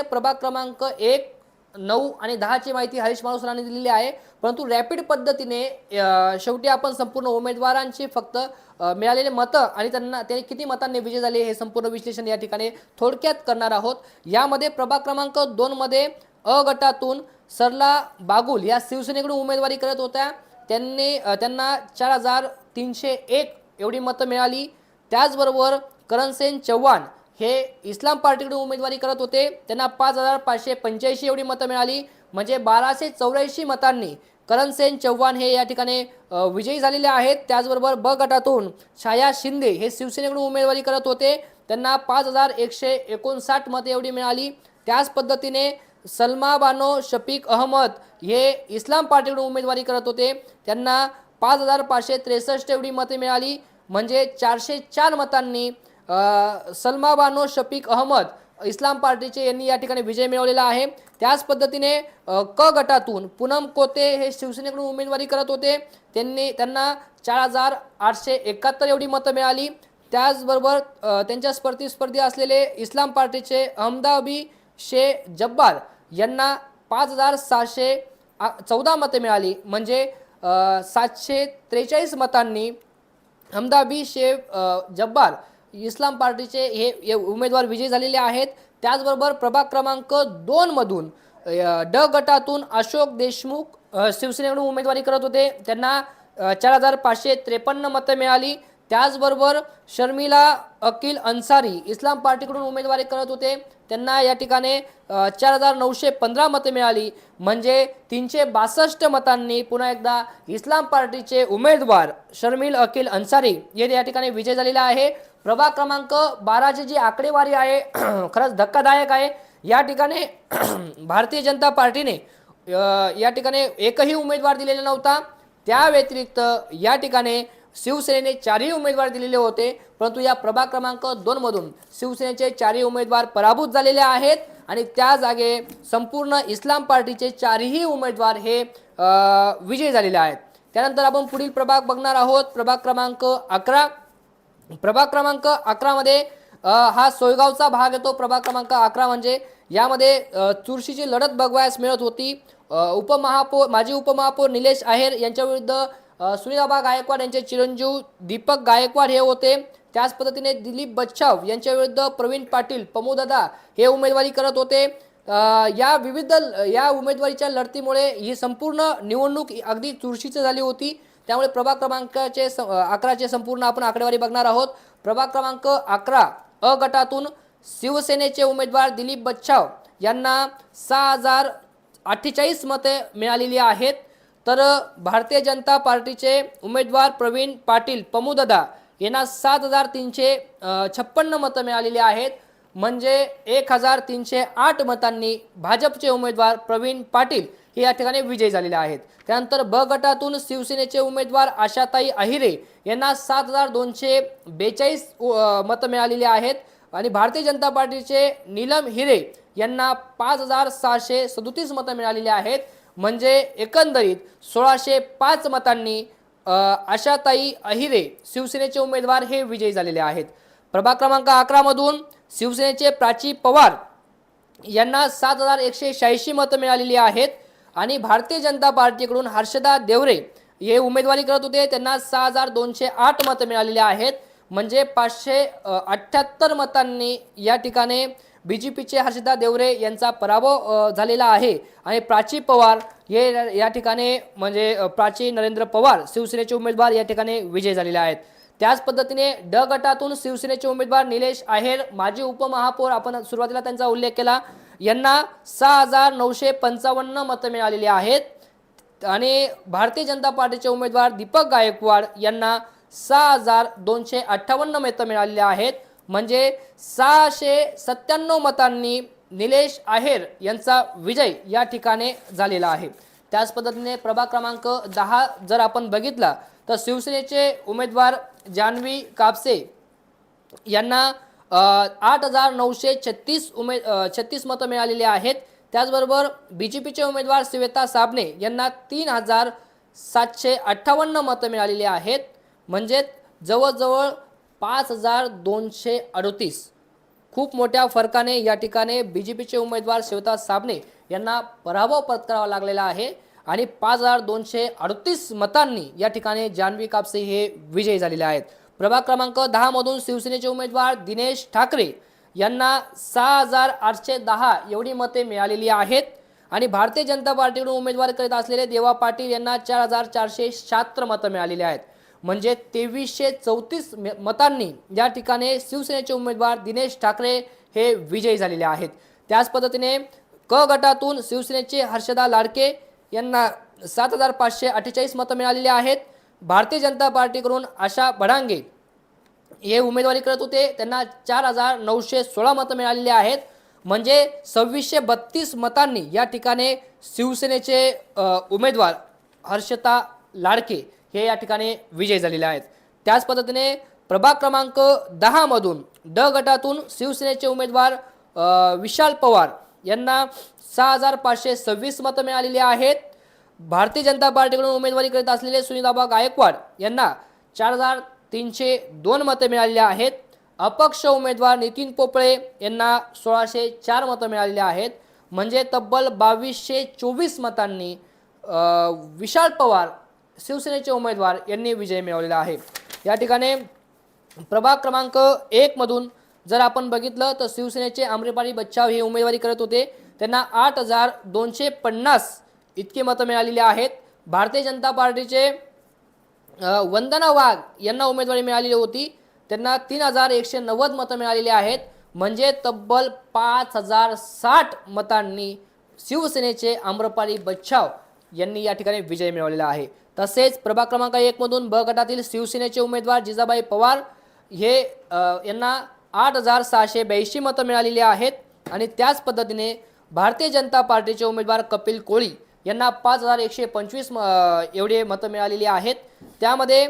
प्रभाग क्रमांक 1, 9 आणि 10 ची माहिती हरीश माळू सरांनी दिलेली आहे। परंतु रॅपिड पद्धतीने शेवटी आपण संपूर्ण उमेदवारांची फक्त मिळालेले मतं आणि ते किती मतांनी विजय झाले हे संपूर्ण विश्लेषण या ठिकाणी थोडक्यात करणार आहोत। यामध्ये प्रभाग क्रमांक 2 मध्ये अ गटातून सरला बागुल या शिवसेनेकडून उमेदवारी करत होत्या। त्यांना 4301 एवढी मतं मिळाली। त्याचबरोबर करणसेन चव्हाण हे इस्लाम पार्टीकडून उमेदवारी करत होते, त्यांना 5585 एवढी मतं मिळाली। म्हणजे 1284 मतांनी करणसेन चव्हाण हे या ठिकाणी विजयी झालेले आहेत। त्याचबरोबर ब गटातून छाया शिंदे हे शिवसेनेकडून उमेदवारी करत होते, त्यांना 5159 मते एवढी मिळाली। त्याच पद्धतीने सलमा बानो शफीक अहमद हे इस्लाम पार्टीकडून उमेदवारी करत होते, त्यांना 5563 एवढी मते मिळाली। म्हणजे 404 मतांनी सलमा बानो शफीक अहमद इस्लाम पार्टीचे यांनी या ठिकाणी विजय मिळवलेला आहे। त्याच पद्धतीने क गटातून पूनम कोते हे शिवसेनेकडून उमेदवारी करत होते, त्यांना 4871 एवढी मतं मिळाली। त्याचबरोबर त्यांच्या स्पर्धी असलेले इस्लाम पार्टीचे अहमदाबी शे जब्बार यांना 5614 मतं मिळाली। म्हणजे 743 मतांनी हमदाबी शे जब्बार इस्लाम पार्टीचे हे उमेदवार विजयी झालेले आहेत। त्याचबरोबर प्रभाग क्रमांक 2 मधून ड गटातून अशोक देशमुख शिवसेनेकडून उमेदवारी करत होते, त्यांना 4553 मतं मिळाली। त्याचबरोबर शर्मिला अकील अन्सारी इस्लाम पार्टीकडून उमेदवारी करत होते, त्यांना या ठिकाणी 4915 मतं मिळाली। म्हणजे 362 मतांनी पुन्हा एकदा इस्लाम पार्टीचे उमेदवार शर्मिल अकील अन्सारी हे या ठिकाणी विजय झालेला आहे। प्रभाग क्रमांक 12 ची जी आकडेवारी आहे खरंच धक्कादायक आहे। या ठिकाणी भारतीय जनता पार्टीने या ठिकाणी एकही उमेदवार दिलेला नव्हता। त्या व्यतिरिक्त या ठिकाणी शिवसेनेने 4ही उमेदवार दिलेले होते, परंतु या प्रभाग क्रमांक 2 मधून शिवसेनेचे 4ही उमेदवार पराभूत झालेले आहेत आणि त्या जागे संपूर्ण इस्लाम पार्टीचे 4ही उमेदवार हे विजयी झालेले आहेत। त्यानंतर आपण पुढील प्रभाग बघणार आहोत, प्रभाग क्रमांक 11। प्रभाग क्रमांक 11 मध्ये हा सोयगावचा भाग येतो। प्रभाग क्रमांक 11 म्हणजे यामध्ये चुरशीची लढत बघवायला मिळत होती। माजी उपमहापौर निलेश आहेर यांच्या विरुद्ध सुनीताबा गायकवाड यांचे चिरंजीव दीपक गायकवाड हे होते। त्याच पद्धतीने दिलीप बच्छाव यांच्या विरुद्ध प्रवीण पाटील पमोदादा हे उमेदवारी करत होते। या उमेदवारीच्या लढतीमुळे ही संपूर्ण निवडणूक अगदी चुरशीची झाली होती। त्यामुळे प्रभाग क्रमांकाचे 11चे संपूर्ण आपण आकडेवारी बघणार आहोत। प्रभाग क्रमांक 11 अ गटातून शिवसेनेचे उमेदवार दिलीप बच्छाव यांना 6048 मते मिळालेली आहेत, तर भारतीय जनता पार्टीचे उमेदवार प्रवीण पाटील पमोदादा यांना 7356 मतं मिळालेली आहेत। म्हणजे 1308 मतांनी भाजपचे उमेदवार प्रवीण पाटील हे या ठिकाणी विजयी झालेले आहेत। त्यानंतर ब गटातून शिवसेनेचे उमेदवार आशाताई अहिरे यांना 7242 मतं मिळालेली आहेत आणि भारतीय जनता पार्टीचे नीलम हिरे यांना 5637 मतं मिळालेली आहेत। म्हणजे एकंदरीत 1605 मतांनी आशाताई अहिरे शिवसेनेचे उमेदवार हे विजयी झालेले आहेत। प्रभाग क्रमांक 11 मधून शिवसेनेचे प्राची पवार यांना 7186 मतं मिळालेली आहेत आणि भारतीय जनता पार्टीकडून हर्षदा देवरे हे उमेदवारी करत होते, त्यांना 6208 मतं मिळालेली आहेत। म्हणजे 578 मतांनी या ठिकाणी बीजेपीचे हर्षदा देवरे यांचा पराभव झालेला आहे आणि प्राची पवार हे या ठिकाणी म्हणजे प्राची नरेंद्र पवार शिवसेनेचे उमेदवार या ठिकाणी विजयी झालेले आहेत। त्याच पद्धतीने ड गटातून शिवसेनेचे उमेदवार निलेश आहेर माजी उपमहापौर आपण सुरुवातीला त्यांचा उल्लेख केला, यांना 6955 मतं मिळालेली आहेत आणि भारतीय जनता पार्टीचे उमेदवार दीपक गायकवाड यांना 6258 मतं मिळालेली आहेत। म्हणजे 697 मतांनी निलेश आहेर यांचा विजय या ठिकाणी झालेला आहे। त्याच पद्धतीने प्रभाग क्रमांक 10 जर आपण बघितला तर शिवसेनेचे उमेदवार जान्हवी कापसे यांना 8936 मतं मिळालेली आहेत। त्याचबरोबर बीजेपीचे उमेदवार श्वेता साबणे यांना 3758 मतं मिळालेली आहेत। म्हणजे जवळजवळ 5238 खूप मोठ्या फरकाने या ठिकाणी बीजेपीचे उमेदवार शिवता साबणे यांना पराभव पत्करावा लागलेला आहे आणि 5238 मतांनी या ठिकाणी जान्हवी कापसे हे विजयी झालेले आहेत। प्रभाग क्रमांक 10 मधून शिवसेनेचे उमेदवार दिनेश ठाकरे यांना 6810 एवढी मते मिळालेली आहेत आणि भारतीय जनता पार्टीकडून उमेदवार करीत असलेले देवा पाटील यांना 4476 मतं मिळालेली आहेत। म्हणजे 2334 मतांनी या ठिकाणी शिवसेनेचे उमेदवार दिनेश ठाकरे हे विजयी झालेले आहेत। त्याच पद्धतीने क गटातून शिवसेनेचे हर्षदा लाडके यांना 7548 मतं मिळालेली आहेत। भारतीय जनता पार्टीकडून आशा बडांगे हे उमेदवारी करत होते, त्यांना 4916 मतं मिळालेली आहेत। म्हणजे 2632 मतांनी या ठिकाणी शिवसेनेचे उमेदवार हर्षदा लाडके हे या ठिकाणी विजयी झालेले आहेत। त्याच पद्धतीने प्रभाग क्रमांक 10 मधून ड गटातून शिवसेनेचे उमेदवार विशाल पवार यांना 6526 मतं मिळालेली आहेत। भारतीय जनता पार्टीकडून उमेदवारी करत असलेले सुनीताबा गायकवाड यांना 4302 मतं मिळालेली आहेत। अपक्ष उमेदवार नितीन पोपळे यांना 1604 मतं मिळालेली आहेत। म्हणजे तब्बल 2224 मतांनी विशाल पवार शिवसेनेचे उमेदवार यांनी विजय मिळवलेला आहे। या ठिकाणी प्रभाग क्रमांक 1 मधून जर आपण बघितलं तर शिवसेनेचे आम्रपाली बच्चाव हे उमेदवारी करत होते, त्यांना 8250 इतकी मतं मिळालेली आहेत। भारतीय जनता पार्टीचे वंदना वाघ यांना उमेदवारी मिळालेली होती, त्यांना 3190 मतं मिळालेली आहेत। म्हणजे तब्बल 5060 मतांनी शिवसेनेचे आम्रपाली बच्चाव यांनी या ठिकाणी विजय मिळवलेला आहे। तसेच प्रभाग क्रमांक 1 मधून ब गटातील शिवसेनेचे उमेदवार जिजाबाई पवार हे यांना 8682 मतं मिळालेली आहेत आणि त्याच पद्धतीने भारतीय जनता पार्टीचे उमेदवार कपिल कोळी यांना 5125 एवढे मतं मिळालेली आहेत। त्यामध्ये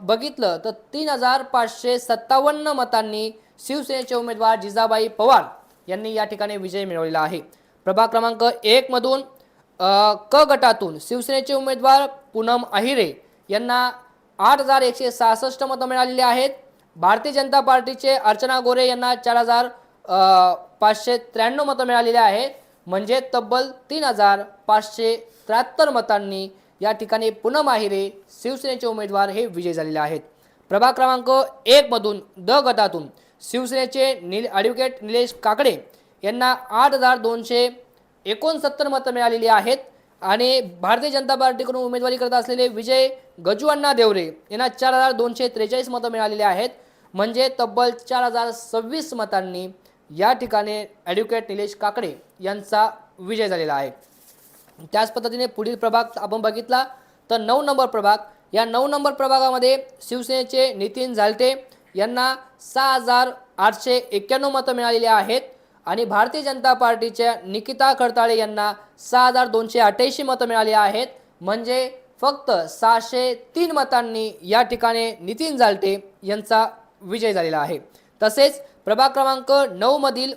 बघितलं तर 3557 मतांनी शिवसेनेचे उमेदवार जिजाबाई पवार यांनी या ठिकाणी विजय मिळवलेला आहे। प्रभाग क्रमांक 1 मधून क गटातून शिवसेनेचे उमेदवार पूनम अहिरे यांना 8166 मतं मिळालेली आहेत। भारतीय जनता पार्टीचे अर्चना गोरे यांना 4593 मतं मिळालेली आहेत। म्हणजे तब्बल 3573 मतांनी या ठिकाणी पूनम अहिरे शिवसेनेचे उमेदवार हे विजयी झालेले आहेत। प्रभाग क्रमांक 1 मधून ड गटातून शिवसेनेचे ॲडव्होकेट निलेश काकडे यांना 8269 मतं मिळालेली आहेत आणि भारतीय जनता पार्टीकडून उमेदवारी करत असलेले विजय गजूअण्णा देवरे यांना 4243 मतं मिळालेली आहेत। म्हणजे तब्बल 4026 मतांनी या ठिकाणी ॲडव्होकेट निलेश काकडे यांचा विजय झालेला आहे। त्याच पद्धतीने पुढील प्रभाग आपण बघितला तर 9 नंबर प्रभाग, या 9 नंबर प्रभागामध्ये शिवसेनेचे नितीन झालटे यांना 6891 मतं मिळालेली आहेत आणि भारतीय जनता पार्टीच्या निकिता खडताळे यांना 6288 मतं मिळाली आहेत। म्हणजे फक्त 603 मतांनी या ठिकाणी नितीन झालटे यांचा विजय झालेला आहे। तसेच प्रभाग क्रमांक 9 मधील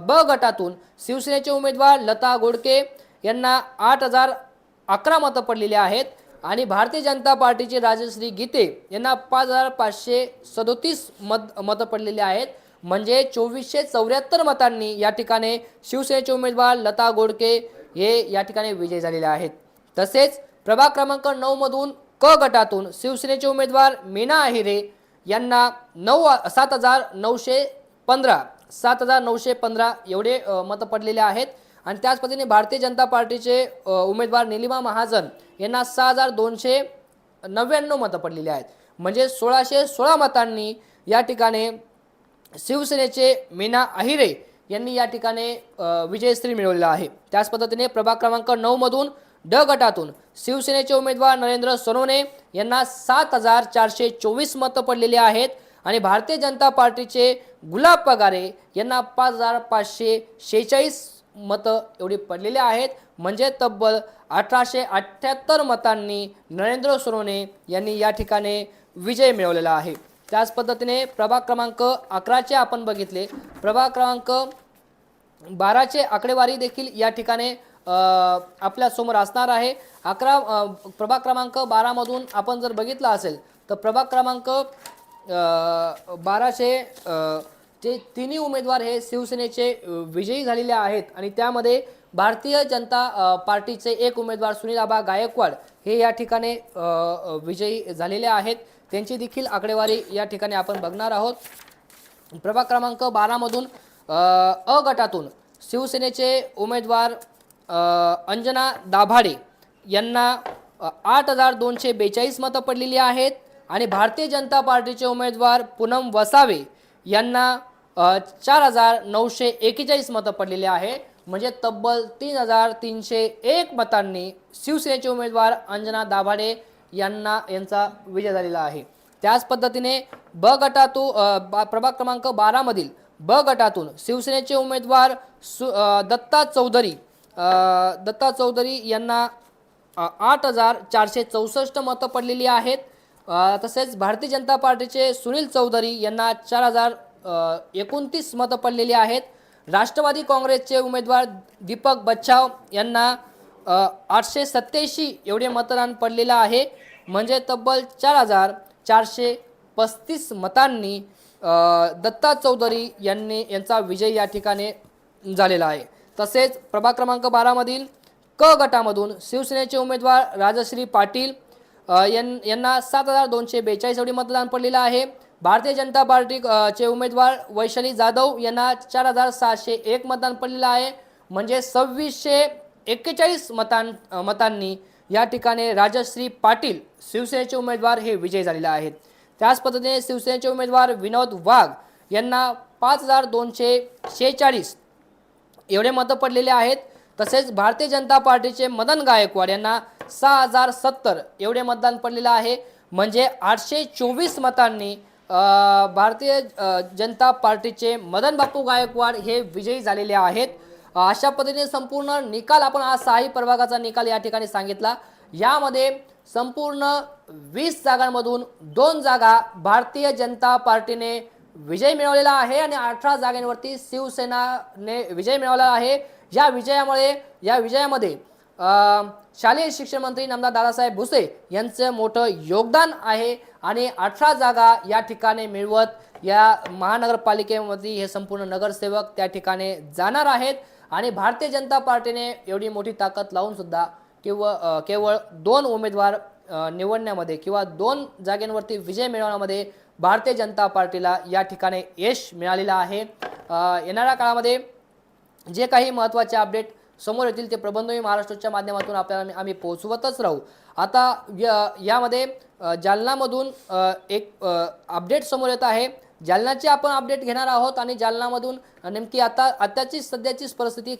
ब गटातून शिवसेनेचे उमेदवार लता गोडके यांना 8011 मतं पडलेली आहेत आणि भारतीय जनता पार्टीचे राजश्री गीते यांना 5537 मतं पडलेली आहेत। म्हणजे 2474 मतांनी या ठिकाणी शिवसेनेचे उमेदवार लता गोडके हे या ठिकाणी विजयी झालेले आहेत। तसेच प्रभाग क्रमांक 9 मधून क गटातून शिवसेनेचे उमेदवार मीना अहिरे यांना 7915 एवढे मतं पडलेले आहेत आणि त्याच पद्धतीने भारतीय जनता पार्टीचे उमेदवार निलिमा महाजन यांना 6299 मतं पडलेली आहेत। म्हणजे 1616 मतांनी या ठिकाणी शिवसेनेचे मीना अहिरे यांनी या ठिकाणी विजयश्री मिळवलेला आहे। त्याच पद्धतीने प्रभाग क्रमांक 9 मधून ड गटातून शिवसेनेचे उमेदवार नरेंद्र सोनवणे यांना 7424 मतं पडलेली आहेत आणि भारतीय जनता पार्टीचे गुलाब पगारे यांना 5546 मतं एवढी पडलेली आहेत। म्हणजे तब्बल 1878 मतांनी नरेंद्र सोनवणे यांनी या ठिकाणी विजय मिळवलेला आहे। त्याच पद्धतीने प्रभाग क्रमांक 11चे आपण बघितले, प्रभाग क्रमांक 12चे आकडेवारी देखील या ठिकाणी आपल्या समोर असणार आहे। प्रभाग क्रमांक 12 मधून आपण जर बघितला असेल तर प्रभाग क्रमांक 12चे ते तिन्ही उमेदवार हे शिवसेनेचे विजयी झालेले आहेत आणि त्यामध्ये भारतीय जनता पार्टीचे एक उमेदवार सुनील आबा गायकवाड हे या ठिकाणी विजयी झालेले आहेत। त्यांची देखील आकडेवारी या ठिकाणी आपण बघणार आहोत। प्रभाग क्रमांक 12 मधून अ गटातून शिवसेनेचे उमेदवार अंजना दाभाडे यांना 8,242 मतं पडलेली आहेत आणि भारतीय जनता पार्टीचे उमेदवार पूनम वसावे यांना 4,941 मतं पडलेली आहे। म्हणजे तब्बल 3,301 मतांनी शिवसेनेचे उमेदवार अंजना दाभाडे यांचा विजय झालेला आहे। त्याच पद्धतीने ब गटातून प्रभाग क्रमांक 12 मधील ब गटातून शिवसेनेचे उमेदवार दत्ता चौधरी यांना 8,464 मतं पडलेली आहेत। तसेच भारतीय जनता पार्टीचे सुनील चौधरी यांना 4,029 मतं पडलेली आहेत। राष्ट्रवादी काँग्रेसचे उमेदवार दीपक बच्छाव यांना 887 एवढे मतदान पडलेलं आहे। म्हणजे तब्बल 4,435 मतांनी दत्ता चौधरी यांचा विजय या ठिकाणी झालेला आहे। तसेच प्रभाग क्रमांक 12 मधील क गटामधून शिवसेनेचे उमेदवार राजश्री पाटील यांना 7,242 एवढे मतदान पडलेलं आहे। भारतीय जनता पार्टीचे उमेदवार वैशाली जाधव यांना 4,601 मतदान पडलेलं आहे। म्हणजे 2,641 मतांनी या ठिकाणी राजश्री पाटील शिवसेनेचे उमेदवार हे विजयी झालेले आहेत। त्याच पद्धतीने शिवसेनेचे उमेदवार विनोद वाघ यांना 5,246 एवढे मतं पडलेले आहेत। तसेच भारतीय जनता पार्टीचे मदन गायकवाड यांना 6,070 एवढे मतदान पडलेलं आहे। म्हणजे 824 मतांनी भारतीय जनता पार्टीचे मदन बापू गायकवाड हे विजयी झालेले आहेत। अशा पद्धतीने संपूर्ण निकाल आपण आज 6 प्रभागाचा निकाल या ठिकाणी सांगितला। यामध्ये संपूर्ण 20 जागांमधून 2 जागा भारतीय जनता पार्टीने विजय मिळवलेला आहे आणि 18 जागांवरती शिवसेनाने विजय मिळवला आहे। या विजयामध्ये शालेय शिक्षण मंत्री नामदार दादासाहेब भुसे यांचं मोठं योगदान आहे आणि 18 जागा या ठिकाणी मिळवत या महानगरपालिकेमध्ये हे संपूर्ण नगरसेवक त्या ठिकाणी जाणार आहेत आणि भारतीय जनता पार्टीने एवढी मोठी ताकद लावून सुद्धा केवळ 2 उमेदवार निवडण्यामध्ये किंवा 2 जागांवरती विजय मिळवण्यामध्ये भारतीय जनता पार्टीला या ठिकाणी यश मिळालेलं आहे। येणाऱ्या काळामध्ये जे काही महत्त्वाचे अपडेट समोर येतील ते प्रबंधवी महाराष्ट्राच्या माध्यमातून आपल्याला आम्ही पोहोचवतच राहू। आता यामध्ये जालनामधून एक अपडेट समोर येत आहे। जालनाची आपण अपडेट घेणार आहोत आणि जालनामधून नेमकी आताची सध्याची परिस्थिती